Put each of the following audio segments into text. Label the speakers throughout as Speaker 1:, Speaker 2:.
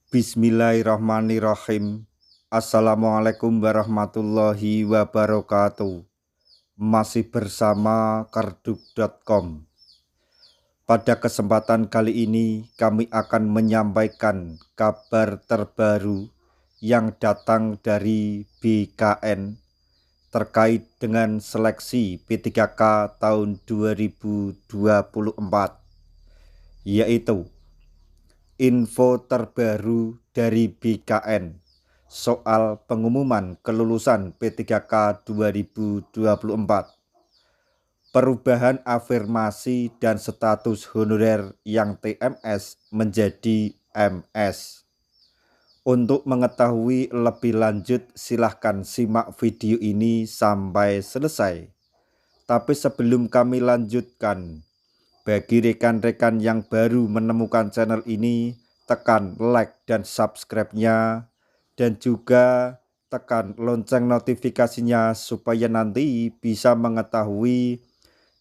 Speaker 1: Bismillahirrahmanirrahim. Assalamualaikum warahmatullahi wabarakatuh. Masih bersama karduk.com. Pada kesempatan kali ini kami akan menyampaikan kabar terbaru yang datang dari BKN terkait dengan seleksi P3K tahun 2024, yaitu info terbaru dari BKN soal pengumuman kelulusan P3K 2024, perubahan afirmasi dan status honorer yang TMS menjadi MS. Untuk mengetahui lebih lanjut silahkan simak video ini sampai selesai. Tapi sebelum kami lanjutkan, bagi rekan-rekan yang baru menemukan channel ini, tekan like dan subscribe-nya, dan juga tekan lonceng notifikasinya supaya nanti bisa mengetahui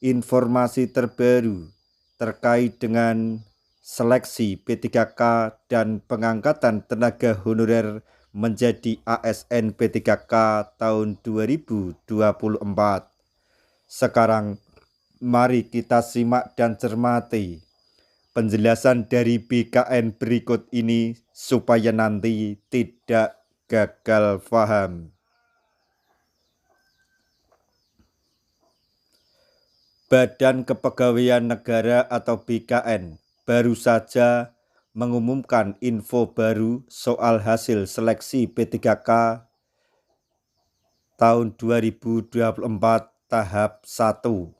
Speaker 1: informasi terbaru terkait dengan seleksi P3K dan pengangkatan tenaga honorer menjadi ASN P3K tahun 2024. Sekarang mari kita simak dan cermati penjelasan dari BKN berikut ini supaya nanti tidak gagal paham. Badan Kepegawaian Negara atau BKN baru saja mengumumkan info baru soal hasil seleksi P3K tahun 2024 tahap 1.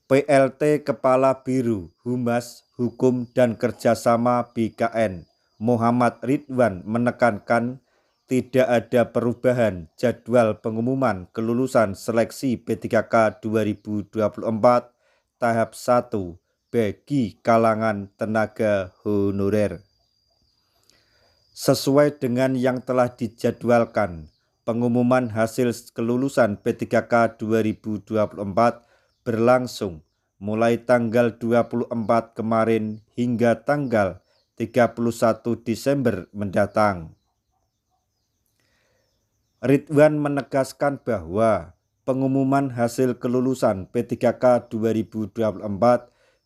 Speaker 1: PLT Kepala Biro Humas Hukum dan Kerjasama BKN Muhammad Ridwan menekankan tidak ada perubahan jadwal pengumuman kelulusan seleksi P3K 2024 tahap 1 bagi kalangan tenaga honorer. Sesuai dengan yang telah dijadwalkan, pengumuman hasil kelulusan P3K 2024 berlangsung mulai tanggal 24 kemarin hingga tanggal 31 Desember mendatang. Ridwan menegaskan bahwa pengumuman hasil kelulusan P3K 2024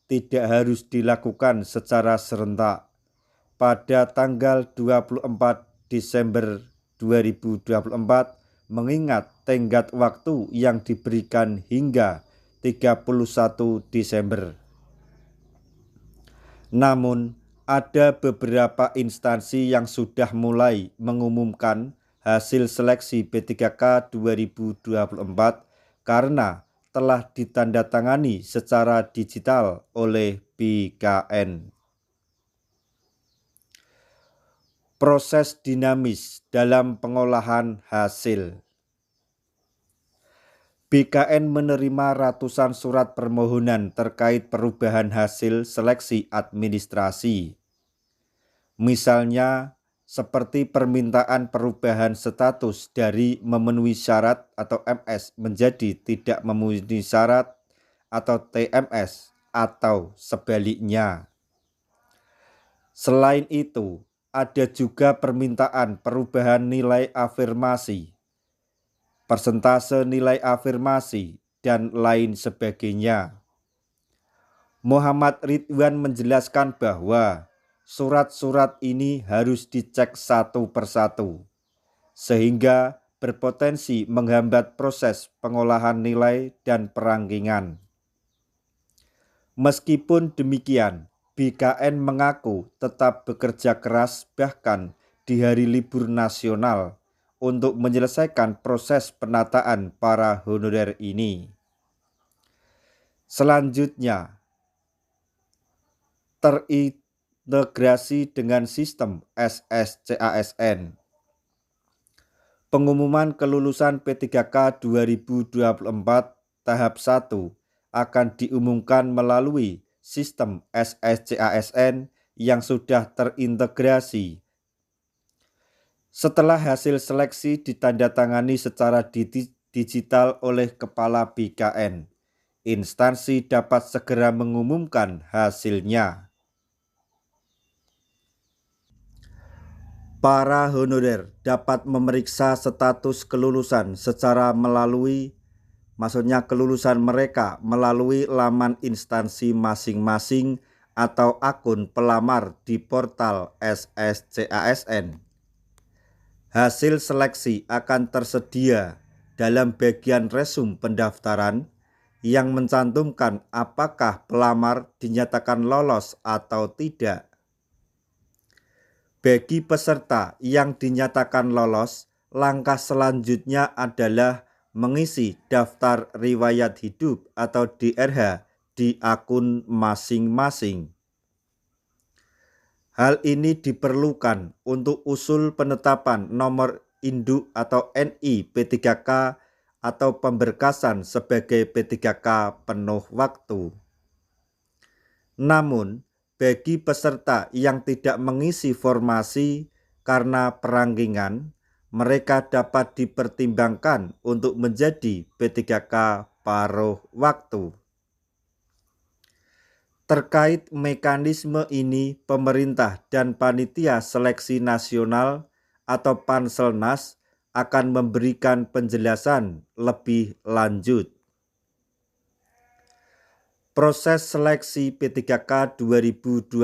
Speaker 1: tidak harus dilakukan secara serentak pada tanggal 24 Desember 2024 mengingat tenggat waktu yang diberikan hingga 31 Desember. Namun, ada beberapa instansi yang sudah mulai mengumumkan hasil seleksi P3K 2024 karena telah ditandatangani secara digital oleh BKN. Proses dinamis dalam pengolahan hasil. BKN menerima ratusan surat permohonan terkait perubahan hasil seleksi administrasi. Misalnya, seperti permintaan perubahan status dari memenuhi syarat atau MS menjadi tidak memenuhi syarat atau TMS atau sebaliknya. Selain itu, ada juga permintaan perubahan nilai afirmasi, persentase nilai afirmasi, dan lain sebagainya. Muhammad Ridwan menjelaskan bahwa surat-surat ini harus dicek satu persatu, sehingga berpotensi menghambat proses pengolahan nilai dan perangkingan. Meskipun demikian, BKN mengaku tetap bekerja keras bahkan di hari libur nasional untuk menyelesaikan proses penataan para honorer ini. Selanjutnya, terintegrasi dengan sistem SSCASN. Pengumuman kelulusan P3K 2024 tahap 1 akan diumumkan melalui sistem SSCASN yang sudah terintegrasi. Setelah hasil seleksi ditandatangani secara digital oleh Kepala BKN, instansi dapat segera mengumumkan hasilnya. Para honorer dapat memeriksa status kelulusan secara maksudnya kelulusan mereka melalui laman instansi masing-masing atau akun pelamar di portal SSCASN. Hasil seleksi akan tersedia dalam bagian resum pendaftaran yang mencantumkan apakah pelamar dinyatakan lolos atau tidak. Bagi peserta yang dinyatakan lolos, langkah selanjutnya adalah mengisi daftar riwayat hidup atau DRH di akun masing-masing. Hal ini diperlukan untuk usul penetapan nomor induk atau NI P3K atau pemberkasan sebagai P3K penuh waktu. Namun, bagi peserta yang tidak mengisi formasi karena peranggingan, mereka dapat dipertimbangkan untuk menjadi P3K paruh waktu. Terkait mekanisme ini, pemerintah dan Panitia Seleksi Nasional atau Panselnas akan memberikan penjelasan lebih lanjut. Proses seleksi P3K 2024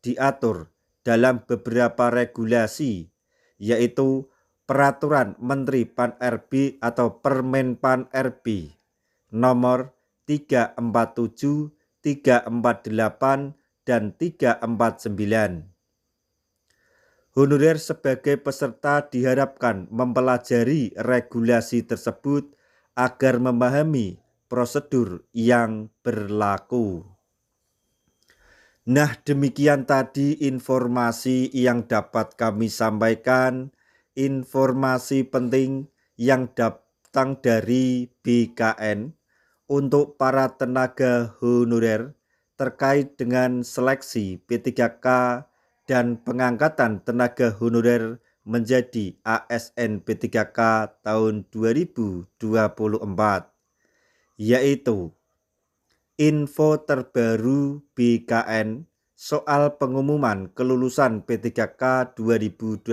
Speaker 1: diatur dalam beberapa regulasi, yaitu Peraturan Menteri Pan-RB atau Permen Pan-RB nomor 347, 348, dan 349. Honorer sebagai peserta diharapkan mempelajari regulasi tersebut agar memahami prosedur yang berlaku. Nah, demikian tadi informasi yang dapat kami sampaikan, informasi penting yang datang dari BKN untuk para tenaga honorer terkait dengan seleksi P3K dan pengangkatan tenaga honorer menjadi ASN P3K tahun 2024. Yaitu info terbaru BKN soal pengumuman kelulusan P3K 2024,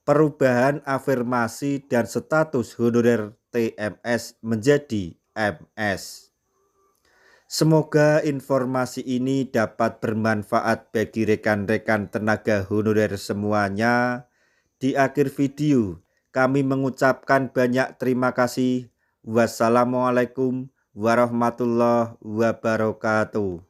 Speaker 1: perubahan afirmasi dan status honorer TMS menjadi MS. Semoga informasi ini dapat bermanfaat bagi rekan-rekan tenaga honorer semuanya. Di akhir video, kami mengucapkan banyak terima kasih. Wassalamualaikum warahmatullahi wabarakatuh.